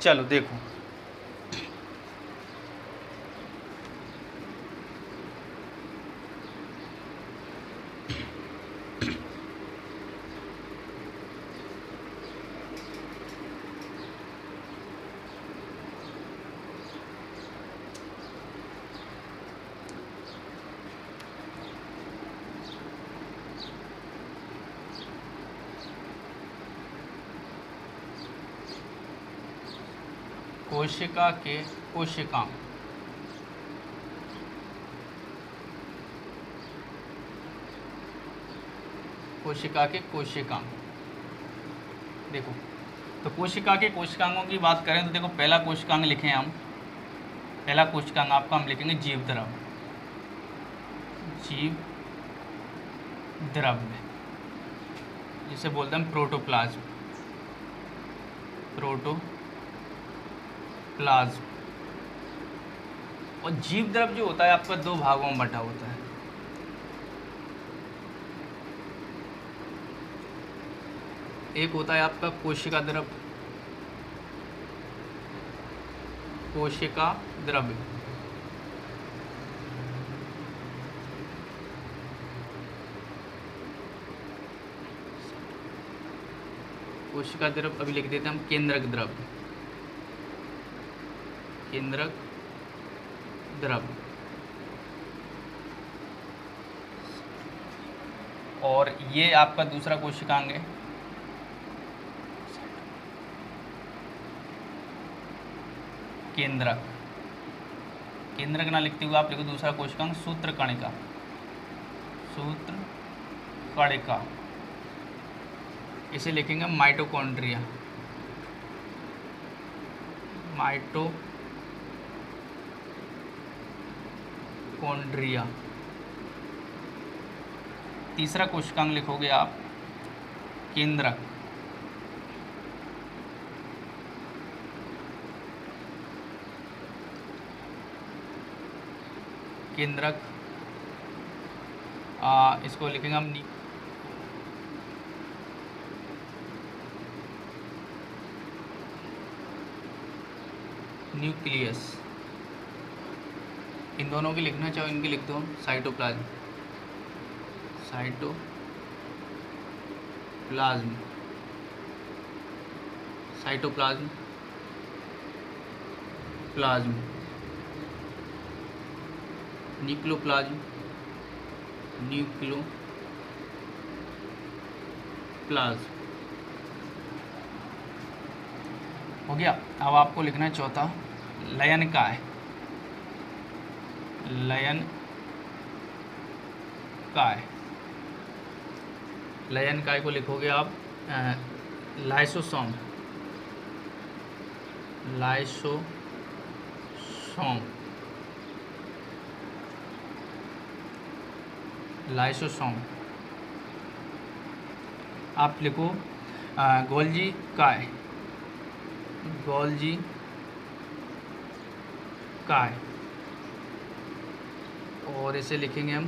चलो देखो, कोशिका के कोशिकांग, कोशिका के कोशिकांग। देखो, तो कोशिका के कोशिकांगों की बात करें तो देखो, पहला कोशिकांग लिखें हम, पहला कोशिकांग आपका हम लिखेंगे जीव द्रव्य, जीव द्रव्य, जिसे बोलते हैं प्रोटोप्लाज्म, प्रोटोप्लाज्म। और जीव द्रव्य जो होता है आपका दो भागों में बटा होता है। एक होता है आपका कोशिका द्रव्य, कोशिका द्रव्य, कोशिका द्रव्य अभी लिख देते हैं हम केंद्रक द्रव्य, केंद्रक द्रव्य। और ये आपका दूसरा कोशिकांग है, केंद्रक। केंद्रक ना लिखते हुए आप लिखो दूसरा कोशिकांग सूत्रकणिका, सूत्रकणिका। इसे लिखेंगे माइटोकॉन्ड्रिया, माइटोकॉन्ड्रिया। तीसरा कोशिकांग लिखोगे आप केंद्रक, केंद्रक। इसको लिखेंगे हम न्यूक्लियस। इन दोनों की लिखना चाहो इनकी लिख दो cytoplasm, cytoplasm, cytoplasm, plasm, nucleoplasm, nucleoplasm. हो गया। अब आपको लिखना है चौथा लयन काय, लयन काय। लयन काय को लिखोगे आप लाइसोसोम, लाइसोसोम, लाइसोसोम। आप लिखो गोल्जी काय, गोल्जी काय। और इसे लिखेंगे हम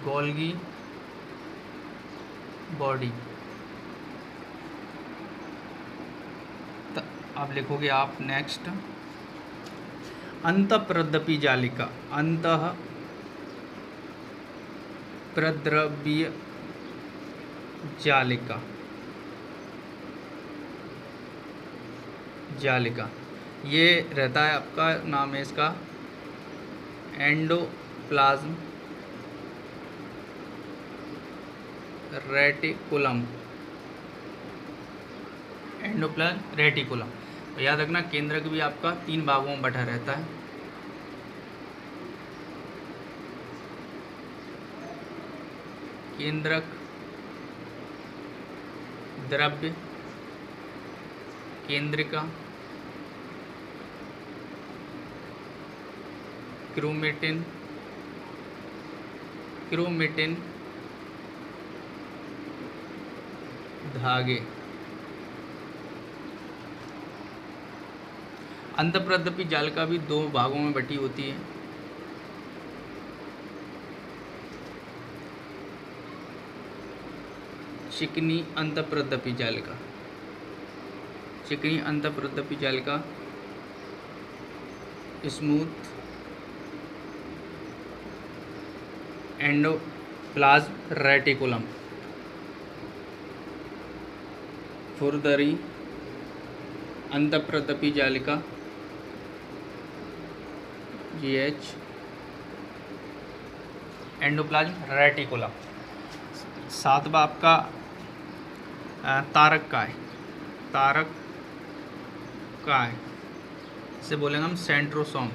गोल्गी बॉडी। अब लिखोगे आप नेक्स्ट अंतःप्रद्रवी जालिका, अंतःप्रद्रवीय जालिका, जालिका। ये रहता है आपका, नाम है इसका एंडोप्लाज्म रेटिकुलम, एंडोप्लाज्म रेटिकुलम। तो याद रखना केंद्रक भी आपका 3 भागों में बटा रहता है। केंद्रक द्रव्य, केंद्रिका, क्रोमेटिन, क्रोमेटिन धागे। अंतःप्रद्रवी जालिका भी 2 भागों में बटी होती है। चिकनी अंतःप्रद्रवी जालिका, चिकनी अंतःप्रद्रवी जालिका, स्मूथ एंडोप्लाज्म रेटिकुलम, खुरदरी अंतःप्रद्रवी जालिका, GH एंडोप्लाज्म रेटिकुलम। सातवां आपका तारक काय, तारक का है, इसे बोलेंगे हम सेंट्रोसोम।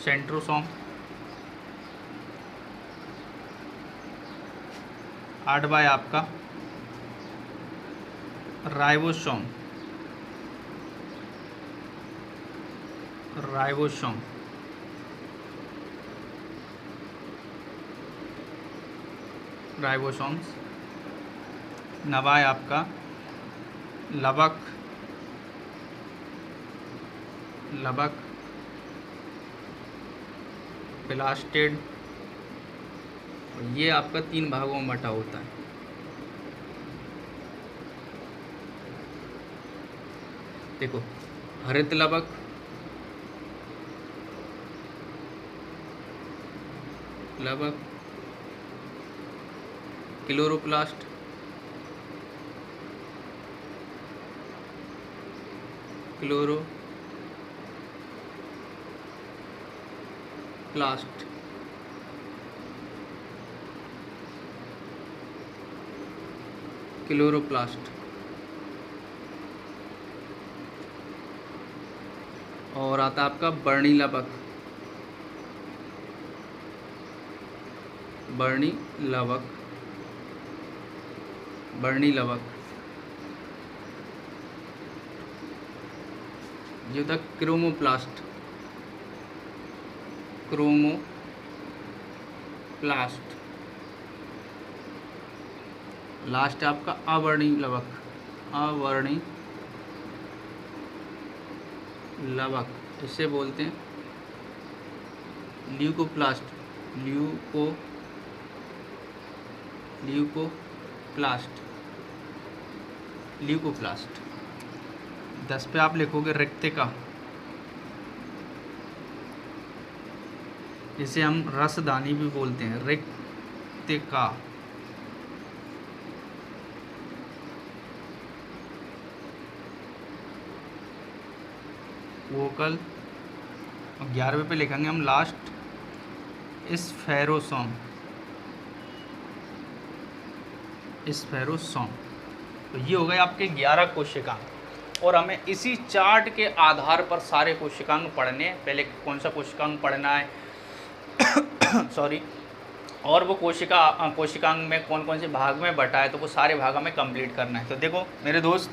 सेंट्रोसोम। 8वां है आपका राइबोसोम। राइबोसोम्स। 9वां है आपका लवक प्लास्टिड। और ये आपका 3 भागों में बटा होता है। देखो, हरित लवक, क्लोरोप्लास्ट, क्लोरोप्लास्ट। और आता है आपका वर्णी लवक। जो था क्रोमोप्लास्ट। लास्ट है आपका अवर्णी लवक। इसे बोलते हैं ल्यूकोप्लास्ट। 10 पे आप लिखोगे रिक्तिका, जिसे हम रसदानी भी बोलते हैं, रिक्तिका। वोकल। और 11वें पे लिखेंगे हम लास्ट स्फेरोसोम। तो ये हो गए आपके 11 कोशिकांग। और हमें इसी चार्ट के आधार पर सारे कोशिकांग पढ़ने हैं। पहले कौन सा कोशिकांग पढ़ना है सॉरी, और वो कोशिकांग में कौन कौन से भाग में बटा है, तो वो सारे भाग हमें कंप्लीट करना है। तो देखो मेरे दोस्त,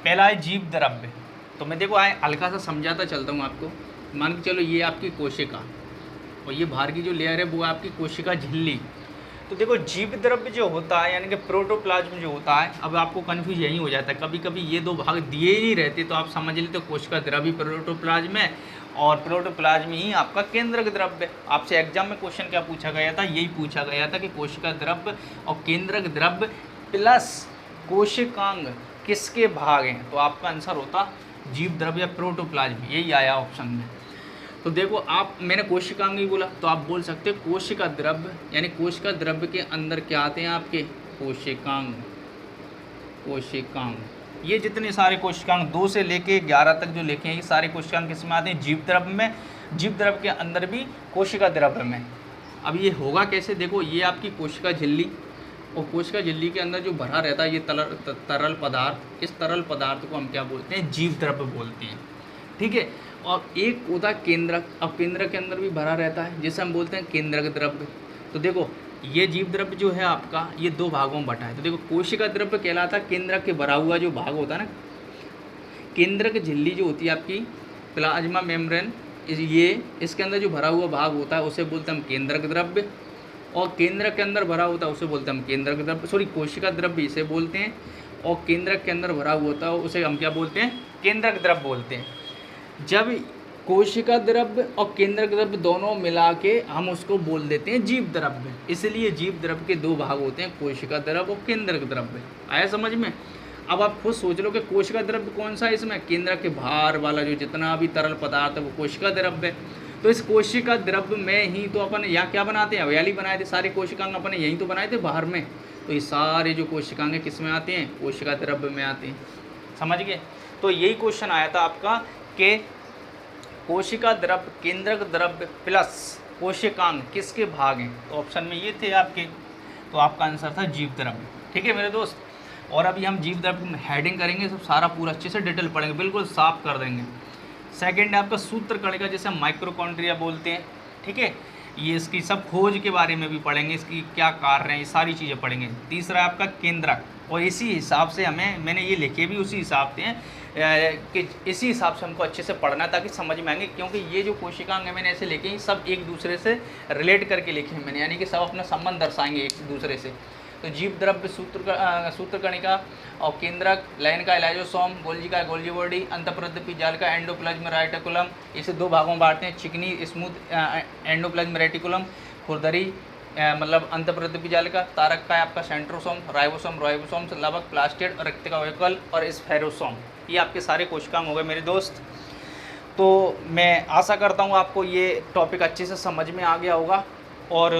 पहला है जीव द्रव्य। तो मैं देखो हल्का सा समझाता चलता हूँ आपको। मान के चलो ये आपकी कोशिका, और ये बाहर की जो लेयर है वो आपकी कोशिका झिल्ली। तो देखो जीव द्रव्य जो होता है, यानी कि प्रोटोप्लाज्म जो होता है, अब आपको कन्फ्यूज यही हो जाता है। कभी कभी ये 2 भाग दिए ही नहीं रहते, तो आप समझ लेते कोशिका द्रव्य प्रोटोप्लाज्म है, और प्रोटोप्लाज्म ही आपका केंद्रक द्रव्य। आपसे एग्जाम में क्वेश्चन क्या पूछा गया था, यही पूछा गया था कि कोशिका द्रव्य और केंद्रक द्रव्य प्लस कोशिकांग किसके भाग हैं। तो आपका आंसर होता जीव द्रव्य या प्रोटोप्लाज्म, यही आया ऑप्शन में। तो देखो मैंने कोशिकांग ही बोला, तो आप बोल सकते हो कोशिका द्रव्य, यानी कोशिका द्रव्य के अंदर क्या आते हैं आपके कोशिकांग। ये जितने सारे कोशिकांग 2 से लेके 11 तक जो लिखे हैं, ये सारे कोशिकांग किस में आते हैं, जीव द्रव्य में। जीव द्रव्य के अंदर भी कोशिका द्रव्य में। अब ये होगा कैसे, देखो ये आपकी कोशिका झिल्ली, और कोशिका झिल्ली के अंदर जो भरा रहता है ये तरल पदार्थ, इस तरल पदार्थ को हम क्या बोलते हैं, जीव द्रव्य बोलते हैं। ठीक है। और एक होता है केंद्रक। अब केंद्रक के अंदर भी भरा रहता है, जिसे हम बोलते हैं केंद्रक द्रव्य। तो देखो ये जीव द्रव्य जो है आपका, ये 2 भागों में बटा है। तो देखो कोशिका द्रव्य कहलाता है केंद्रक के भरा हुआ जो भाग होता है ना। केंद्रक झिल्ली जो होती है आपकी, प्लाज्मा मेम्ब्रेन, ये इसके अंदर जो भरा हुआ भाग होता है उसे बोलते हैं हम केंद्रक द्रव्य। और केंद्रक के अंदर भरा होता है उसे बोलते हैं हम केंद्रक द्रव्य, सॉरी कोशिका द्रव्य इसे बोलते हैं। और केंद्रक के अंदर भरा हुआ होता है उसे हम क्या बोलते हैं, केंद्रक द्रव्य बोलते हैं। जब कोशिका द्रव्य और केंद्रक द्रव्य दोनों मिला के हम उसको बोल देते हैं जीव द्रव्य। इसलिए जीव द्रव्य के 2 भाग होते हैं, कोशिका द्रव्य और केंद्रक द्रव्य। आया समझ में। अब आप खुद सोच लो कि कोशिका द्रव्य कौन सा है इसमें, केंद्रक के बाहर वाला जो जितना भी तरल पदार्थ है वो कोशिका द्रव्य है। तो इस कोशिका द्रव्य में ही तो अपन यहाँ क्या बनाते हैं, अवयली बनाए थे। सारे कोशिकांग अपन यहीं तो बनाए थे बाहर में। तो ये सारे जो कोशिकांग हैं किस में आते हैं, कोशिका द्रव्य में आते हैं। समझ गए। तो यही क्वेश्चन आया था आपका कि कोशिका द्रव्य, केंद्रक द्रव्य प्लस कोशिकांग किसके भाग हैं? तो ऑप्शन में ये थे आपके, तो आपका आंसर था जीवद्रव्य। ठीक है मेरे दोस्त, और अभी हम जीवद्रव्य में हेडिंग करेंगे, सब सारा पूरा अच्छे से डिटेल पढ़ेंगे, बिल्कुल साफ कर देंगे। सेकेंड है आपका सूत्रकणिका, जिसे हम माइक्रोकॉन्ड्रिया बोलते हैं। ठीक है, ये इसकी सब खोज के बारे में भी पढ़ेंगे, इसकी क्या कार्य हैं, ये सारी चीज़ें पढ़ेंगे। तीसरा है आपका केंद्रक, और इसी हिसाब से मैंने ये लिखे भी उसी हिसाब से हैं कि इसी हिसाब से हमको अच्छे से पढ़ना ताकि समझ में आएंगे, क्योंकि ये जो कोशिकांग है मैंने ऐसे लिखे हैं, सब एक दूसरे से रिलेट करके लिखे हैं मैंने, यानी कि सब अपना संबंध दर्शाएंगे एक दूसरे से। तो जीव द्रव्य सूत्रकणिका, और केंद्रक, लाइन का इलाइजोसोम, गोल्जी का गोल्जी बॉडी, अंतःप्रद्रव्य जाल का एंडोप्लाज्म रेटिकुलम। इसे दो भागों में बांटते हैं, चिकनी स्मूथ एंडोप्लाज्म रेटिकुलम, खुरदरी मतलब अंतःप्रद्रव्य जाल का, तारक का है आपका सेंट्रोसोम, राइबोसोम से लवक, प्लास्टिड, रक्तिका वेहिकल और स्फेरोसोम। ये आपके सारे कोशिकांग हो गए मेरे दोस्त। तो मैं आशा करता हूँ आपको ये टॉपिक अच्छे से समझ में आ गया होगा, और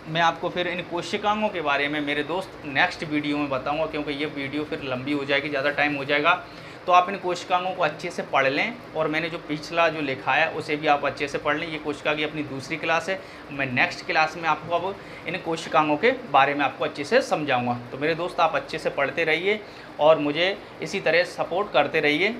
मैं आपको फिर इन कोशिकांगों के बारे में मेरे दोस्त नेक्स्ट वीडियो में बताऊंगा, क्योंकि ये वीडियो फिर लंबी हो जाएगी, ज़्यादा टाइम हो जाएगा। तो आप इन कोशिकांगों को अच्छे से पढ़ लें, और मैंने जो पिछला जो लिखा है उसे भी आप अच्छे से पढ़ लें। ये कोशिका की अपनी दूसरी क्लास है, मैं नेक्स्ट क्लास में आपको अब इन कोशिकांगों के बारे में आपको अच्छे से समझाऊँगा। तो मेरे दोस्त आप अच्छे से पढ़ते रहिए और मुझे इसी तरह सपोर्ट करते रहिए।